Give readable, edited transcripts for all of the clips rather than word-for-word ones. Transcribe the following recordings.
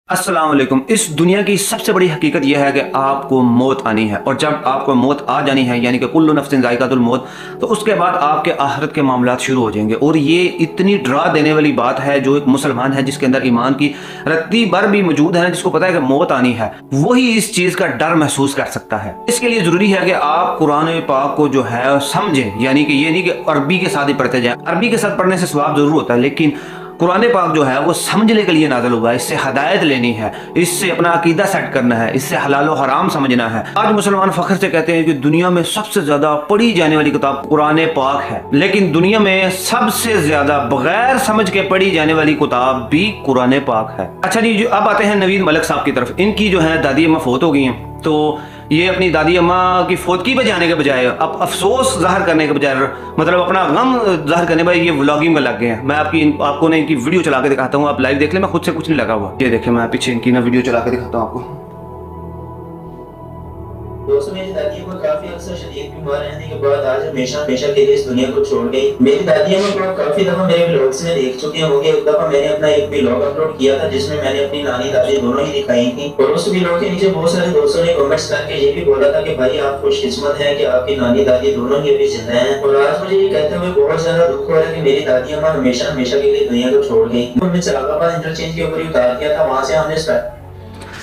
अस्सलाम वालेकुम। इस दुनिया की सबसे बड़ी हकीकत यह है कि आपको मौत आनी है, और जब आपको मौत आ जानी है यानी कि कुल्लु नफ्सिन ज़ायक़ातुल मौत, तो उसके बाद आपके आखिरत के मामलात शुरू हो जाएंगे। और ये इतनी डरा देने वाली बात है, जो एक मुसलमान है जिसके अंदर ईमान की रत्ती भर भी मौजूद है, जिसको पता है कि मौत आनी है, वही इस चीज़ का डर महसूस कर सकता है। इसके लिए ज़रूरी है कि आप कुरान पाक को जो है समझें, यानी कि ये नहीं कि अरबी के साथ ही पढ़ते जाएं। अरबी के साथ पढ़ने से सवाब जरूर होता है, लेकिन कुरान पाक जो है वो समझने के लिए नाज़िल हुआ है। इससे हदायत लेनी है, इससे अपना अकीदा सेट करना है, इससे हलाल और हराम समझना है। आज मुसलमान फख्र से कहते हैं कि दुनिया में सबसे ज्यादा पढ़ी जाने वाली किताब कुरान पाक है, लेकिन दुनिया में सबसे ज्यादा बगैर समझ के पढ़ी जाने वाली किताब भी कुरान पाक है। अच्छा जी, अब आते हैं नवीद मलिक साहब की तरफ। इनकी जो है दादी अम्मा फौत हो गई हैं, तो ये अपनी दादी अम्मा की फौतगी पे जाने के बजाय, अब अफसोस जाहिर करने के बजाय, मतलब अपना गम जाहिर करने पर ये व्लॉगिंग में लग गए हैं। मैं आपको ना इनकी वीडियो चला के दिखाता हूँ, आप लाइव देख लें, मैं खुद से कुछ नहीं लगा हुआ। ये देखें, मैं पीछे इनकी ना वीडियो चला के दिखाता हूँ आपको। दोस्तों, मेरी दादी अम्मा काफी अक्सर शदीद बीमार रहने के बाद आज हमेशा हमेशा के लिए इस दुनिया को छोड़ गई। मेरी दादी अम्मा को काफी दफा मेरे व्लॉग्स में देख चुके होंगे। एक दफा मैंने अपना एक व्लॉग अपलोड किया था जिसमें मैंने अपनी नानी दादी दोनों ही दिखाई थी, और उस व्लॉग के नीचे बहुत सारे दोस्तों ने कमेंट्स करके ये भी बोला था कि भाई आप खुशकिस्मत हैं कि आपकी नानी दादी दोनों ही अभी जिंदा हैं। और आज मुझे ये कहते हुए बहुत ज्यादा दुख हो रहा है कि मेरी दादी अम्मा हमेशा हमेशा के लिए दुनिया को छोड़ गई। हमने चलाकाबाद इंटरचेंज के ऊपर उतार दिया था, वहां से हमने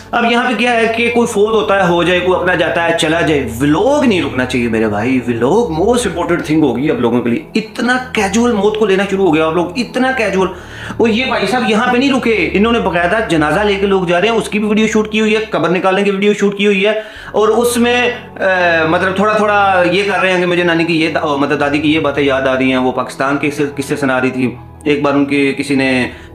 अब यहाँ पे क्या है कि कोई फोन होता है, हो जाए, कोई अपना जाता है चला जाए, व्लॉग नहीं रुकना चाहिए मेरे भाई। व्लॉग मोस्ट इंपॉर्टेंट थिंग होगी अब लोगों के लिए। इतना कैजुअल मौत को लेना शुरू हो गया आप लोग, इतना कैजुअल। और ये भाई साहब यहाँ पे नहीं रुके, इन्होंने बकायदा जनाजा लेके लोग जा रहे हैं, उसकी भी वीडियो शूट की हुई है, कब्र निकालने की वीडियो शूट की हुई है, और उसमें मतलब थोड़ा थोड़ा ये कर रहे हैं कि मुझे नानी की ये मतलब दादी की ये बातें याद आ रही हैं। वो पाकिस्तान के किस्से सुना रही थी, एक बार उनके किसी ने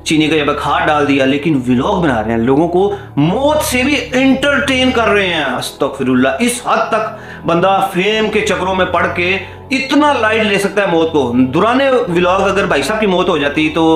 चीनी का जब खाद डाल दिया, लेकिन व्लॉग बना रहे हैं, लोगों को मौत से भी एंटरटेन कर रहे हैं। अस्तगफिरुल्लाह, इस हद तक बंदा फेम के चक्रों में पड़ के इतना लाइट ले सकता है मौत को। दुराने व्लॉग अगर भाई साहब की मौत हो जाती तो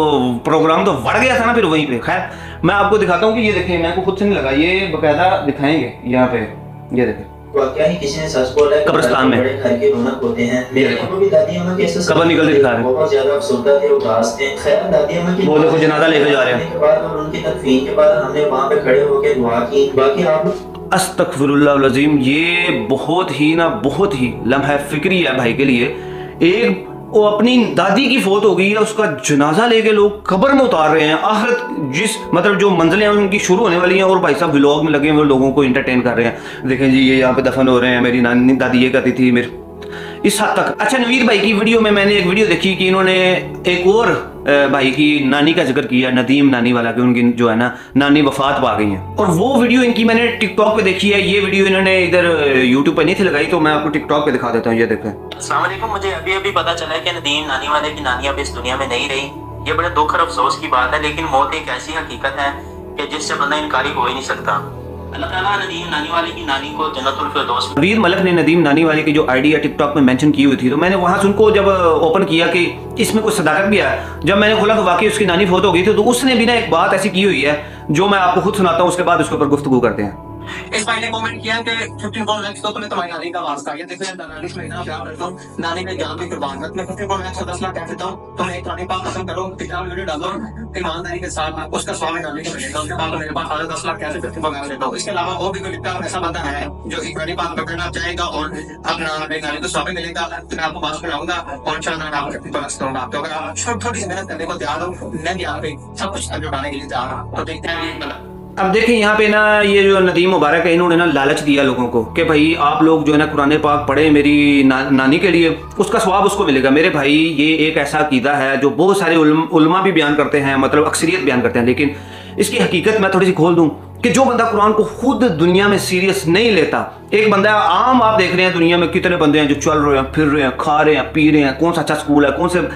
प्रोग्राम तो बढ़ गया था ना फिर वहीं पे। खैर, मैं आपको दिखाता हूँ कि ये देखें, मैं को खुद से नहीं लगा, ये बकायदा दिखाएंगे यहाँ पे, ये देखें क्या ही किसी ने सच बोला है कब्रिस्तान में बड़े घर के रौनक होते हैं। मेरे को भी दादी अम्मा के कब्र निकलते दिखा रहे हैं, बहुत ज्यादा अफसरदा थे, उदास थे। खैर, दादी अम्मा की वो देखो जनाजा लेके जा रहे हैं के बाद और उनकी तदफीन के बाद हमने वहां पे खड़े होकर दुआ की। बाकी आप अस्तगफिरुल्लाह अज़ीम, ये बहुत ही लम्हा फिक्री है भाई के लिए। एक वो अपनी दादी की फौत हो गई है, उसका जनाजा लेके लोग कब्र में उतार रहे हैं। आखिरत जिस मतलब जो मंजिलें उनकी शुरू होने वाली हैं, और भाई साहब व्लॉग में लगे हैं, वो लोगों को एंटरटेन कर रहे हैं। देखें जी, ये यहाँ पे दफन हो रहे हैं, मेरी नानी दादी ये कहती थी मेरे, इस हद तक। अच्छा, नवीद भाई की वीडियो में मैंने एक वीडियो देखी कि इन्होंने एक और भाई की नानी का जिक्र किया, नदीम नानी वाला, कि उनकी जो है ना नानी वफात पा गई हैं, और वो वीडियो इनकी मैंने टिकटॉक पे देखी है। ये वीडियो इन्होंने इधर यूट्यूब पे नहीं थी लगाई, तो मैं आपको टिकटॉक पे दिखा देता हूँ, ये देखें। अस्सलाम वालेकुम। मुझे अभी अभी पता चला है कि नदीम नानी वाले की नानी अब इस दुनिया में नहीं रही। ये बड़े दुख और अफसोस की बात है, लेकिन मौत एक ऐसी हकीकत है कि जिससे बंदा इनकारी हो ही नहीं सकता। अल्लाह ताला नदीम नानी वाले की नानी को जन्नतुल फिरदौस। नवीद मलिक ने नदीम नानी वाले की जो आईडी है टिकटॉक में मेंशन की हुई थी, तो मैंने वहां से उनको जब ओपन किया कि इसमें कुछ सदाकत भी है, जब मैंने खोला तो वाकई उसकी नानी फौत हो गई थी। तो उसने भी ना एक बात ऐसी की हुई है जो मैं आपको खुद सुनाता हूँ, उसके बाद उसके ऊपर गुफ्तगू करते हैं। इस भाई ने कमेंट किया कि 54 लाख तो तुम्हें तुम्हारी नानी का वास्ता है। देखो यार, नानी से इतना प्यार करता हूं, नानी ने जान भी कुर्बान कर। मैं 54 लाख से 10 लाख कह देता हूं, तुम एक नानी पाक खत्म करो, किताब वीडियो डालो, ईमानदारी के साथ उसका स्वामी नानी को मिलेगा। उसके बाद मेरे पास 10 लाख कैसे 54 लाख देता हूं। इसके अलावा और भी कोई ऐसा बंदा है जो एक नानी पाक पकड़ना चाहेगा और अपना नानी को स्वामी मिलेगा, तो मैं आपको पास कराऊंगा और इंशाल्लाह मैं आपको 54 लाख दूंगा। तो अगर आप थोड़ी सी मेहनत करने को तैयार हो, मैं भी यहाँ पे सब कुछ जुटाने के लिए तैयार हूं। तो देखते हैं। अब देखें यहाँ पे ना, ये जो नदीम मुबारक है, इन्होंने ना लालच दिया लोगों को कि भाई आप लोग जो है ना कुरान पाक पढ़े मेरी नानी के लिए, उसका स्वाब उसको मिलेगा। मेरे भाई, ये एक ऐसा अकीदा है जो बहुत सारे उलमा भी बयान करते हैं, मतलब अक्सरियत बयान करते हैं, लेकिन इसकी हकीकत मैं थोड़ी सी खोल दूं कि जो बंदा कुरान को खुद दुनिया में सीरियस नहीं लेता, एक बंदा आम, आप देख रहे हैं दुनिया में कितने बंदे हैं जो चल रहे हैं, फिर रहे हैं, खा रहे हैं, पी रहे हैं, कौन सा अच्छा स्कूल है, कौन से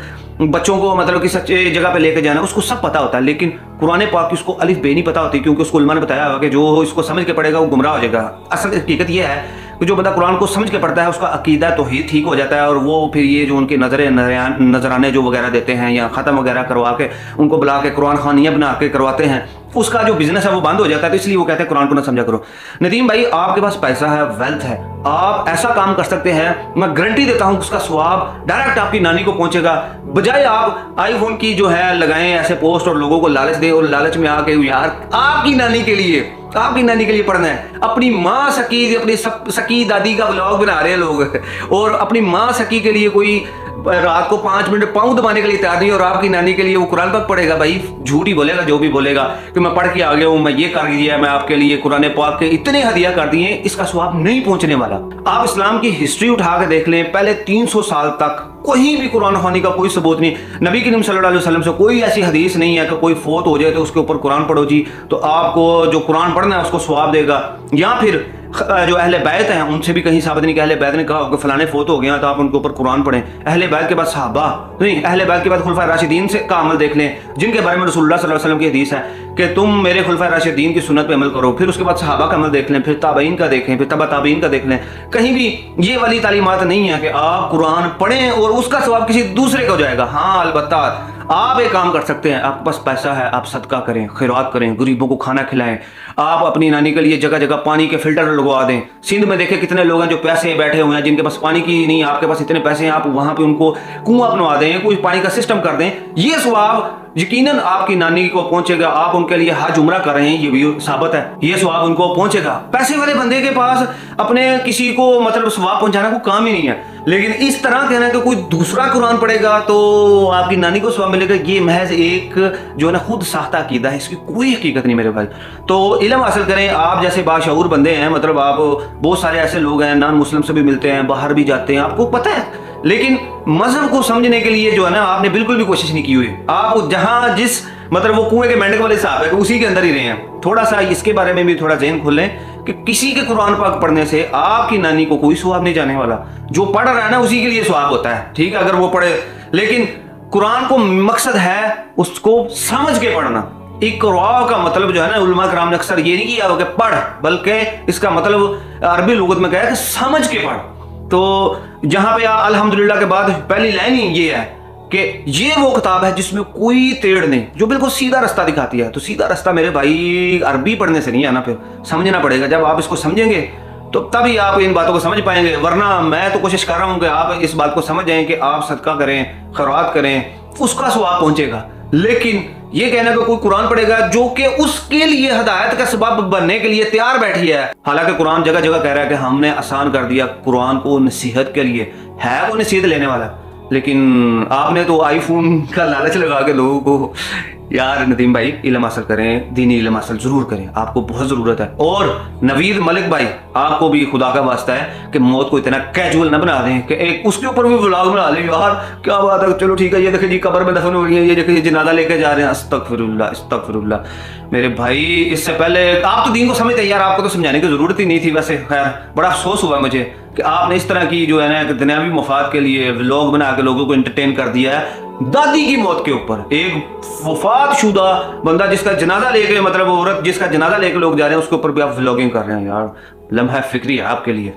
बच्चों को मतलब कि सच्चे जगह पे लेके जाना, उसको सब पता होता है, लेकिन कुरान पाक की उसको अलिफ बे नहीं पता होती, क्योंकि उसको उलमा ने बताया होगा कि जो इसको समझ के पढ़ेगा वो गुमराह हो जाएगा। असल हकीकत ये है कि जो बंदा कुरान को समझ के पढ़ता है उसका अकीदा तो ही ठीक हो जाता है, और वो फिर ये जो उनके नजराने जो वगैरह देते हैं या ख़त्म वगैरह करवा के उनको बुला के कुरान खानियाँ बना के करवाते हैं, उसका जो बिजनेस है वो बंद हो जाता है। तो इसलिए वो कहते हैं कुरान को ना समझा करो। नदीम भाई, आपके पास पैसा है, वेल्थ है, आप ऐसा काम कर सकते हैं, मैं गारंटी देता हूं उसका स्वाब डायरेक्ट आपकी नानी को पहुंचेगा। बजाय आप आईफोन की जो है लगाएं ऐसे पोस्ट और लोगों को लालच दे, और लालच में आके यार आपकी नानी के लिए पढ़ना है। अपनी माँ सकी, अपनी सकी दादी का व्लॉग बना रहे हैं लोग, और अपनी माँ सकी के लिए कोई रात को 5 मिनट पाँव दबाने के लिए तैयार नहीं, और आपकी नानी के लिए वो कुरान पाक पढ़ेगा। भाई झूठ ही बोलेगा जो भी बोलेगा कि मैं पढ़ के आ गया हूं, मैं ये कर दिया, मैं आपके लिए कुरान पाक के इतने हदिया कर दिए, इसका स्वाब नहीं पहुंचने वाला। आप इस्लाम की हिस्ट्री उठा के देख लें, पहले 300 साल तक कहीं भी कुरान होने का कोई सबूत नहीं। नबी करीम सल्लल्लाहु अलैहि वसल्लम से कोई ऐसी हदीस नहीं है कि कोई फोत हो जाए तो उसके ऊपर कुरान पढ़ो जी, तो आपको जो कुरान पढ़ना है उसको स्वाब देगा। या फिर जो अहले बैत हैं उनसे भी कहीं साबित नहीं कि अहले बैत ने कहा कि फलाने फोत हो गया तो आप उनके ऊपर कुरान पढ़ें। अहले बैत के बाद सहाबा नहीं, अहले बैत के बाद खुलफाए राशिदीन से का अमल देख लें, जिनके बारे में रसूलुल्लाह सल्लल्लाहु अलैहि वसल्लम की हदीस है कि तुम मेरे खुलफाए राशिदीन की सुन्नत पे अमल करो। फिर उसके बाद सहाबा का अमल देख लें, फिर ताबईन का देखें, फिर तबा ताबईन का देख लें। कहीं भी ये वाली तालीमात नहीं है कि आप कुरान पढ़ें और उसका सवाब किसी दूसरे को जाएगा। हाँ, अलबत्ता आप एक काम कर सकते हैं, आपके पास पैसा है, आप सदका करें, खैरात करें, गरीबों को खाना खिलाएं। आप अपनी नानी के लिए जगह जगह पानी के फिल्टर लगवा दें। सिंध में देखें कितने लोग हैं जो पैसे बैठे हुए हैं, जिनके पास पानी की नहीं, आपके पास इतने पैसे हैं, आप वहां पे उनको कुआं बनवा दें, कोई पानी का सिस्टम कर दें। ये सवाब यकीनन आपकी नानी को पहुंचेगा। आप उनके लिए हज उम्रा कर रहे हैं, ये भी साबित है, ये सवाब उनको पहुंचेगा। पैसे वाले बंदे के पास अपने किसी को मतलब सवाब पहुंचाना को काम ही नहीं है। लेकिन इस तरह कहना कि कोई दूसरा कुरान पढ़ेगा तो आपकी नानी को सवाब मिलेगा, ये महज एक जो है ना खुद साख्ता अकीदा है, इसकी कोई हकीकत नहीं मेरे भाई। तो इल्म हासिल करें। आप जैसे बाशऊर बंदे हैं, मतलब आप बहुत सारे ऐसे लोग हैं, नॉन मुस्लिम से भी मिलते हैं, बाहर भी जाते हैं, आपको पता है, लेकिन मजहब को समझने के लिए जो है ना आपने बिल्कुल भी कोशिश नहीं की हुई। आप जहां जिस मतलब वो कुएं के मेंढक वाले साहब है उसी के अंदर ही रहे हैं। थोड़ा सा इसके बारे में भी थोड़ा ज़हन खोल लें कि किसी के कुरान पाक पढ़ने से आपकी नानी को कोई सवाब नहीं जाने वाला। जो पढ़ रहा है ना उसी के लिए सवाब होता है, ठीक है, अगर वो पढ़े। लेकिन कुरान को मकसद है उसको समझ के पढ़ना। इक़रा का मतलब जो है ना, उलमा कराम ने अक्सर ये नहीं किया कि पढ़, बल्कि इसका मतलब अरबी लुगत में क्या है कि समझ के पढ़। तो जहां पे अल्हम्दुलिल्लाह के बाद पहली लाइन ही ये है कि ये वो किताब है जिसमें कोई टेढ़ नहीं, जो बिल्कुल सीधा रास्ता दिखाती है। तो सीधा रास्ता मेरे भाई अरबी पढ़ने से नहीं आना, फिर समझना पड़ेगा। जब आप इसको समझेंगे तो तभी आप इन बातों को समझ पाएंगे। वरना मैं तो कोशिश कर रहा हूं कि आप इस बात को समझ जाएं कि आप सदका करें, खैरात करें, उसका सवाब पहुंचेगा। लेकिन ये कहना कि कोई कुरान पढ़ेगा जो कि उसके लिए हिदायत का सबब बनने के लिए तैयार बैठी है। हालांकि कुरान जगह जगह कह रहा है कि हमने आसान कर दिया कुरान को नसीहत के लिए, है वो नसीहत लेने वाला। लेकिन आपने तो आईफोन का लालच लगा के लोगों को, यार नदीम भाई इल्म हासिल करें, दीनी इल्म हासिल जरूर करें, आपको बहुत जरूरत है। और नवीद मलिक भाई आपको भी खुदा का वास्ता है कि मौत को इतना कैजुअल ना बना दें कि एक उसके ऊपर भी व्लॉग बना लें। यार क्या बात है, चलो ठीक है, ये देखिए जी कब्र में दफन हो रही है, ये देखिए जनाजा लेके जा रहे हैं, अस्तगफिरुल्लाह अस्तगफिरुल्लाह। मेरे भाई इससे पहले आप तो दीन को समझते हैं यार, आपको तो समझाने की जरूरत ही नहीं थी। वैसे खैर बड़ा अफसोस हुआ मुझे कि आपने इस तरह की जो है ना दुनियावी मफाद के लिए व्लॉग बना के लोगों को एंटरटेन कर दिया है दादी की मौत के ऊपर। एक वफातशुदा बंदा जिसका जनाजा लेके, मतलब औरत जिसका जनाजा लेके लोग जा रहे हैं, उसके ऊपर भी आप व्लॉगिंग कर रहे हैं। यार लम्हा फिक्री है आपके लिए।